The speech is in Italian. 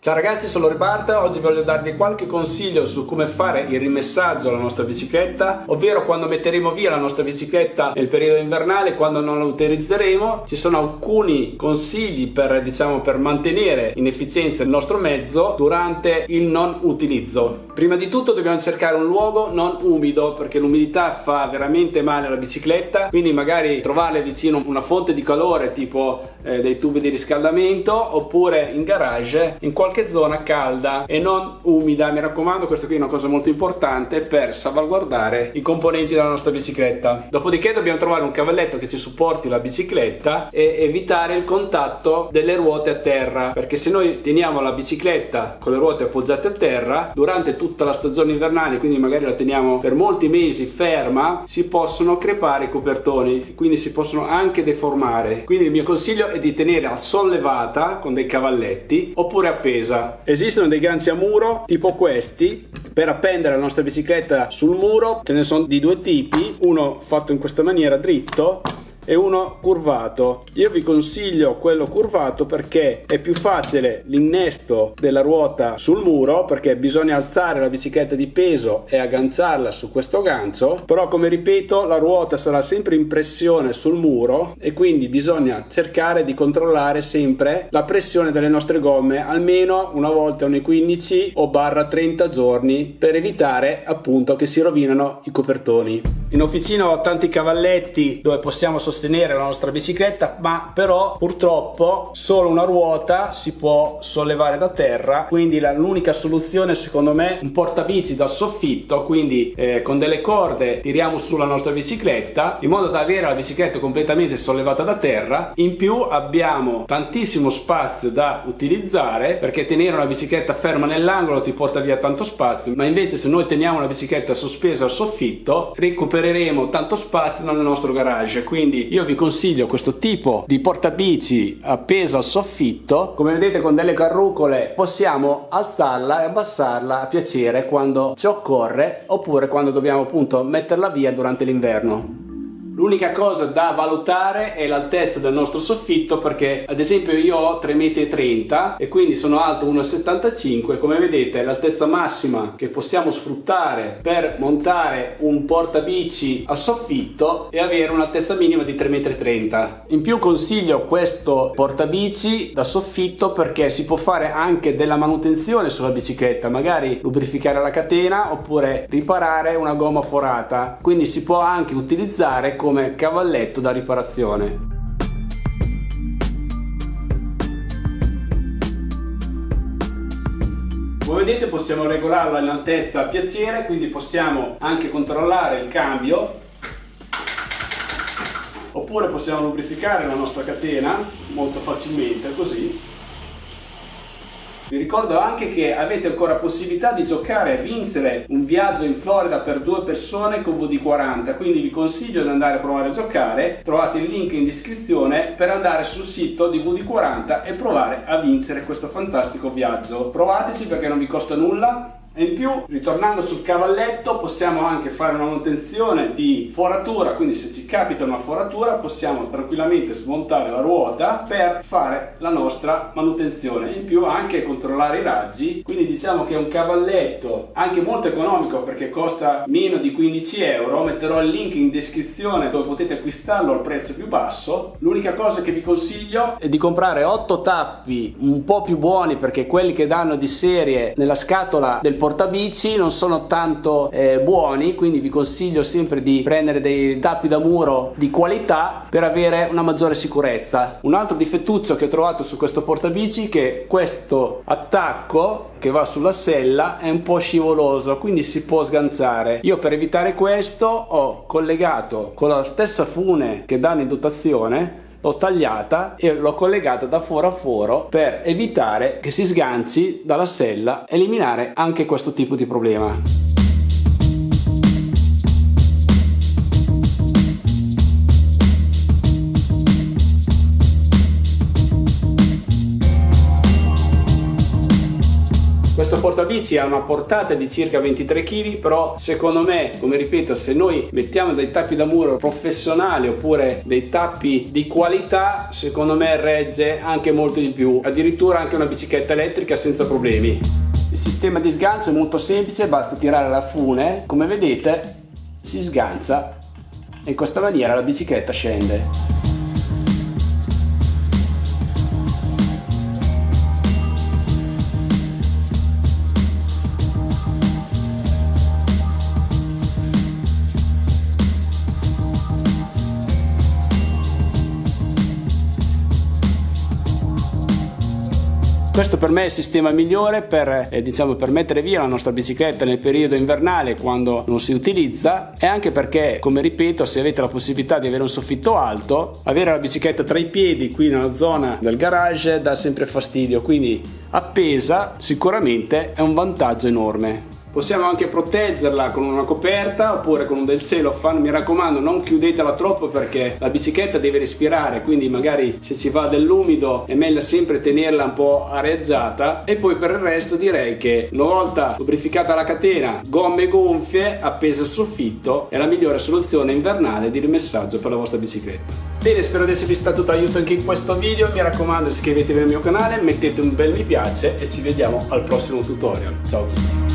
Ciao ragazzi, sono Riparto. Oggi voglio darvi qualche consiglio su come fare il rimessaggio alla nostra bicicletta, ovvero quando metteremo via la nostra bicicletta nel periodo invernale, quando non la utilizzeremo. Ci sono alcuni consigli per mantenere in efficienza il nostro mezzo durante il non utilizzo. Prima di tutto dobbiamo cercare un luogo non umido, perché l'umidità fa veramente male alla bicicletta, quindi magari trovarle vicino una fonte di calore tipo dei tubi di riscaldamento, oppure in garage in qualche zona calda e non umida. Mi raccomando, questa qui è una cosa molto importante per salvaguardare i componenti della nostra bicicletta. Dopodiché dobbiamo trovare un cavalletto che ci supporti la bicicletta e evitare il contatto delle ruote a terra, perché se noi teniamo la bicicletta con le ruote appoggiate a terra durante tutta la stagione invernale, quindi magari la teniamo per molti mesi ferma, si possono crepare i copertoni, quindi si possono anche deformare. Quindi il mio consiglio è di tenerla sollevata con dei cavalletti oppure appesa. Esistono dei ganci a muro tipo questi per appendere la nostra bicicletta sul muro. Ce ne sono di due tipi, uno fatto in questa maniera dritto e uno curvato. Io vi consiglio quello curvato perché è più facile l'innesto della ruota sul muro, perché bisogna alzare la bicicletta di peso e agganciarla su questo gancio, però come ripeto la ruota sarà sempre in pressione sul muro e quindi bisogna cercare di controllare sempre la pressione delle nostre gomme almeno una volta ogni 15 o barra 30 giorni, per evitare appunto che si rovinano i copertoni. In officina ho tanti cavalletti dove possiamo sostenere la nostra bicicletta, ma però purtroppo solo una ruota si può sollevare da terra, quindi l'unica soluzione secondo me è un portabici da soffitto, quindi con delle corde tiriamo sulla nostra bicicletta in modo da avere la bicicletta completamente sollevata da terra. In più abbiamo tantissimo spazio da utilizzare, perché tenere una bicicletta ferma nell'angolo ti porta via tanto spazio, ma invece se noi teniamo la bicicletta sospesa al soffitto recupereremo tanto spazio nel nostro garage. Quindi io vi consiglio questo tipo di portabici appeso al soffitto. Come vedete, con delle carrucole possiamo alzarla e abbassarla a piacere quando ci occorre, oppure quando dobbiamo appunto metterla via durante l'inverno. L'unica cosa da valutare è l'altezza del nostro soffitto, perché ad esempio io ho 3,30 m e quindi sono alto 1,75 m. Come vedete, l'altezza massima che possiamo sfruttare per montare un portabici a soffitto è avere un'altezza minima di 3,30 m. In più consiglio questo portabici da soffitto perché si può fare anche della manutenzione sulla bicicletta, magari lubrificare la catena oppure riparare una gomma forata, quindi si può anche utilizzare come cavalletto da riparazione. Come vedete possiamo regolarla in altezza a piacere, quindi possiamo anche controllare il cambio, oppure possiamo lubrificare la nostra catena molto facilmente così. Vi ricordo anche che avete ancora possibilità di giocare e vincere un viaggio in Florida per 2 persone con VD40, quindi vi consiglio di andare a provare a giocare. Trovate il link in descrizione per andare sul sito di VD40 e provare a vincere questo fantastico viaggio. Provateci perché non vi costa nulla. E in più, ritornando sul cavalletto, possiamo anche fare una manutenzione di foratura, quindi se ci capita una foratura possiamo tranquillamente smontare la ruota per fare la nostra manutenzione. In più anche controllare i raggi, quindi diciamo che è un cavalletto anche molto economico perché costa meno di 15 euro. Metterò il link in descrizione dove potete acquistarlo al prezzo più basso. L'unica cosa che vi consiglio è di comprare 8 tappi un po' più buoni, perché quelli che danno di serie nella scatola del portabici non sono tanto buoni, quindi vi consiglio sempre di prendere dei tappi da muro di qualità per avere una maggiore sicurezza. Un altro difettuccio che ho trovato su questo portabici è che questo attacco che va sulla sella è un po' scivoloso, quindi si può sganciare. Io per evitare questo ho collegato con la stessa fune che danno in dotazione, l'ho tagliata e l'ho collegata da foro a foro per evitare che si sganci dalla sella, eliminare anche questo tipo di problema. Questo portabici ha una portata di circa 23 kg, però secondo me, come ripeto, se noi mettiamo dei tappi da muro professionali oppure dei tappi di qualità, secondo me regge anche molto di più, addirittura anche una bicicletta elettrica senza problemi. Il sistema di sgancio è molto semplice, basta tirare la fune, come vedete si sgancia e in questa maniera la bicicletta scende. Questo per me è il sistema migliore per mettere via la nostra bicicletta nel periodo invernale quando non si utilizza, e anche perché, come ripeto, se avete la possibilità di avere un soffitto alto, avere la bicicletta tra i piedi qui nella zona del garage dà sempre fastidio, quindi appesa sicuramente è un vantaggio enorme. Possiamo anche proteggerla con una coperta oppure con un del cellophane. Mi raccomando, non chiudetela troppo perché la bicicletta deve respirare, quindi magari se ci va dell'umido è meglio sempre tenerla un po' areggiata. E poi per il resto direi che una volta lubrificata la catena, gomme gonfie appese al soffitto è la migliore soluzione invernale di rimessaggio per la vostra bicicletta. Bene, spero di esservi stato d'aiuto anche in questo video. Mi raccomando, iscrivetevi al mio canale, mettete un bel mi piace e ci vediamo al prossimo tutorial. Ciao a tutti.